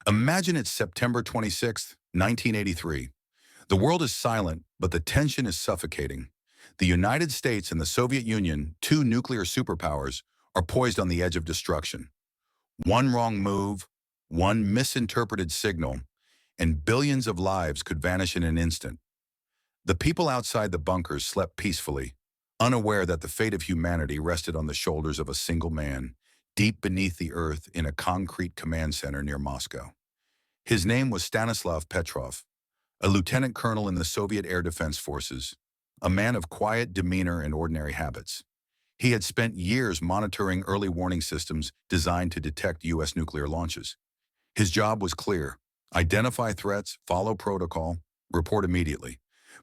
Imagine it's September 26th, 1983. The world is silent, but the tension is suffocating. The United States and the Soviet Union, two nuclear superpowers, are poised on the edge of destruction. One wrong move, one misinterpreted signal, and billions of lives could vanish in an instant. The people outside the bunkers slept peacefully, unaware that the fate of humanity rested on the shoulders of a single man, deep beneath the earth in a concrete command center near Moscow. His name was Stanislav Petrov, a lieutenant colonel in the Soviet Air Defense Forces, a man of quiet demeanor and ordinary habits. He had spent years monitoring early warning systems designed to detect U.S. nuclear launches. His job was clear: identify threats, follow protocol, report immediately.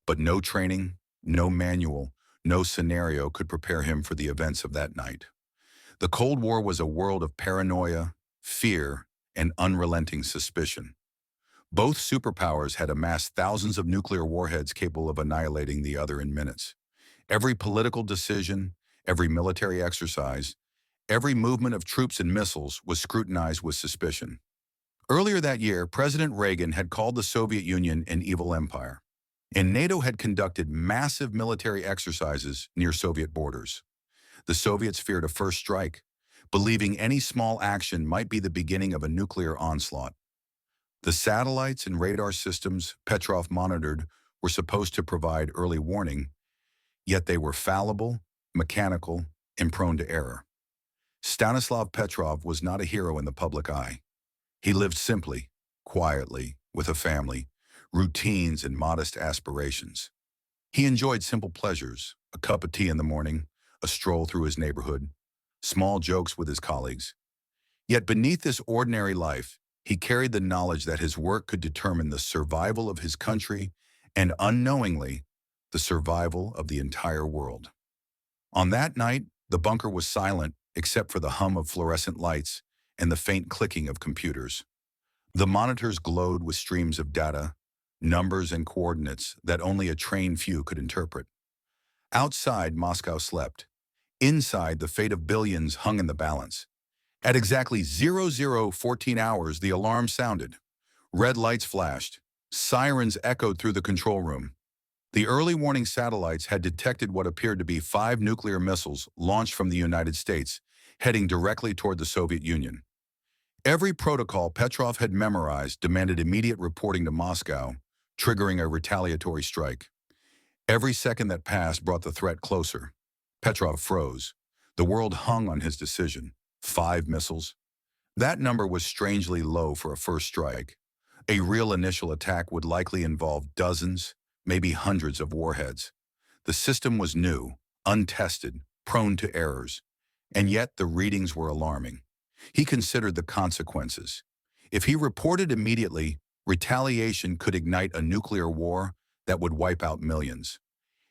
But no training, no manual, no scenario could prepare him for the events of that night. The Cold War was a world of paranoia, fear, and unrelenting suspicion. Both superpowers had amassed thousands of nuclear warheads capable of annihilating the other in minutes. Every political decision, every military exercise, every movement of troops and missiles was scrutinized with suspicion. Earlier that year, President Reagan had called the Soviet Union an evil empire, and NATO had conducted massive military exercises near Soviet borders. The Soviets feared a first strike, believing any small action might be the beginning of a nuclear onslaught. The satellites and radar systems Petrov monitored were supposed to provide early warning, yet they were fallible, mechanical, and prone to error. Stanislav Petrov was not a hero in the public eye. He lived simply, quietly, with a family, routines and modest aspirations. He enjoyed simple pleasures: a cup of tea in the morning, a stroll through his neighborhood, small jokes with his colleagues. Yet beneath this ordinary life, he carried the knowledge that his work could determine the survival of his country and, unknowingly, the survival of the entire world. On that night, the bunker was silent except for the hum of fluorescent lights and the faint clicking of computers. The monitors glowed with streams of data, numbers and coordinates that only a trained few could interpret. Outside, Moscow slept. Inside, the fate of billions hung in the balance. At exactly 0014 hours, the alarm sounded. Red lights flashed. Sirens echoed through the control room. The early warning satellites had detected what appeared to be 5 nuclear missiles launched from the United States, heading directly toward the Soviet Union. Every protocol Petrov had memorized demanded immediate reporting to Moscow, triggering a retaliatory strike. Every second that passed brought the threat closer. Petrov froze. The world hung on his decision. 5 missiles. That number was strangely low for a first strike. A real initial attack would likely involve dozens, maybe hundreds of warheads. The system was new, untested, prone to errors. And yet the readings were alarming. He considered the consequences. If he reported immediately, retaliation could ignite a nuclear war that would wipe out millions.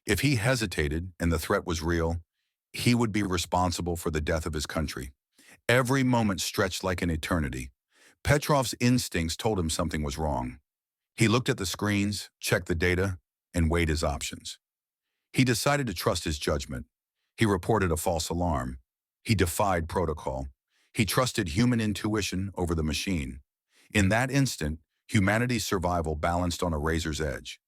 If he hesitated and the threat was real, he would be responsible for the death of his country. Every moment stretched like an eternity. Petrov's instincts told him something was wrong. He looked at the screens, checked the data, and weighed his options. He decided to trust his judgment. He reported a false alarm. He defied protocol. He trusted human intuition over the machine. In that instant, humanity's survival balanced on a razor's edge.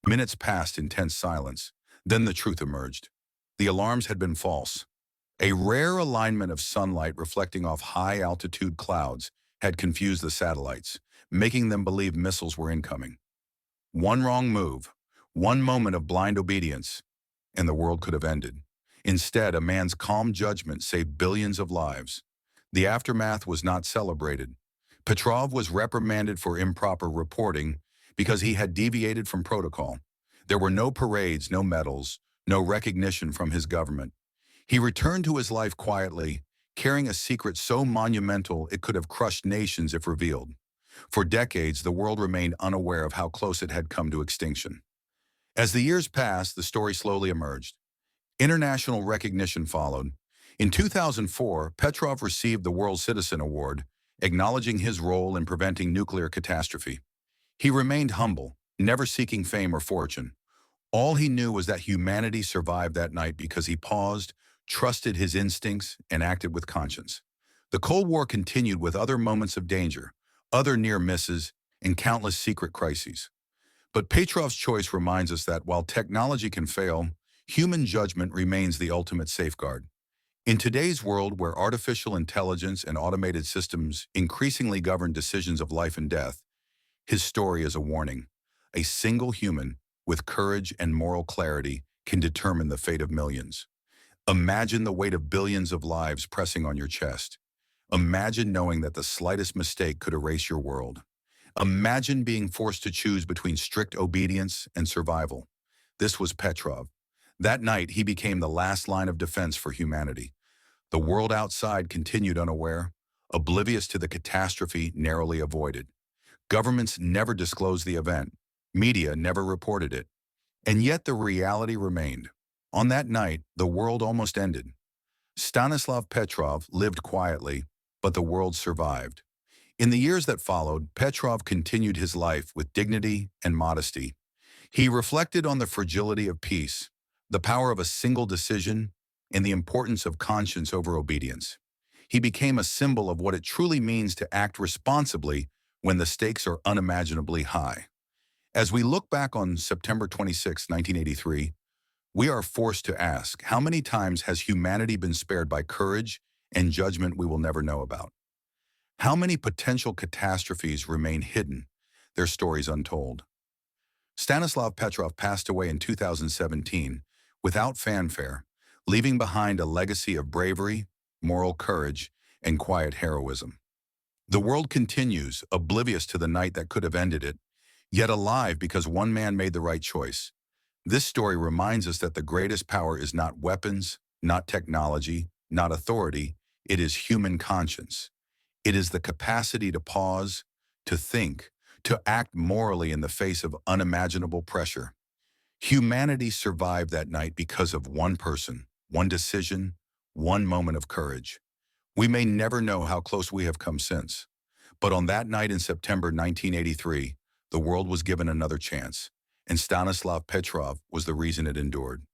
Minutes passed in tense silence. Then the truth emerged. The alarms had been false. A rare alignment of sunlight reflecting off high-altitude clouds had confused the satellites, making them believe missiles were incoming. One wrong move, one moment of blind obedience, and the world could have ended. Instead, a man's calm judgment saved billions of lives. The aftermath was not celebrated. Petrov was reprimanded for improper reporting because he had deviated from protocol. There were no parades, no medals, no recognition from his government. He returned to his life quietly, carrying a secret so monumental it could have crushed nations if revealed. For decades, the world remained unaware of how close it had come to extinction. As the years passed, the story slowly emerged. International recognition followed. In 2004, Petrov received the World Citizen Award, acknowledging his role in preventing nuclear catastrophe. He remained humble, never seeking fame or fortune. All he knew was that humanity survived that night because he paused, trusted his instincts, and acted with conscience. The Cold War continued with other moments of danger, other near misses, and countless secret crises. But Petrov's choice reminds us that while technology can fail, human judgment remains the ultimate safeguard. In today's world where artificial intelligence and automated systems increasingly govern decisions of life and death, his story is a warning. A single human, with courage and moral clarity, can determine the fate of millions. Imagine the weight of billions of lives pressing on your chest. Imagine knowing that the slightest mistake could erase your world. Imagine being forced to choose between strict obedience and survival. This was Petrov. That night, he became the last line of defense for humanity. The world outside continued unaware, oblivious to the catastrophe narrowly avoided. Governments never disclosed the event. Media never reported it. And yet the reality remained. On that night, the world almost ended. Stanislav Petrov lived quietly, but the world survived. In the years that followed, Petrov continued his life with dignity and modesty. He reflected on the fragility of peace, the power of a single decision, and the importance of conscience over obedience. He became a symbol of what it truly means to act responsibly when the stakes are unimaginably high. As we look back on September 26, 1983, we are forced to ask, how many times has humanity been spared by courage and judgment we will never know about? How many potential catastrophes remain hidden, their stories untold? Stanislav Petrov passed away in 2017 without fanfare, leaving behind a legacy of bravery, moral courage, and quiet heroism. The world continues, oblivious to the night that could have ended it, yet alive because one man made the right choice. This story reminds us that the greatest power is not weapons, not technology, not authority. It is human conscience. It is the capacity to pause, to think, to act morally in the face of unimaginable pressure. Humanity survived that night because of one person, one decision, one moment of courage. We may never know how close we have come since, but on that night in September 1983, the world was given another chance, and Stanislav Petrov was the reason it endured.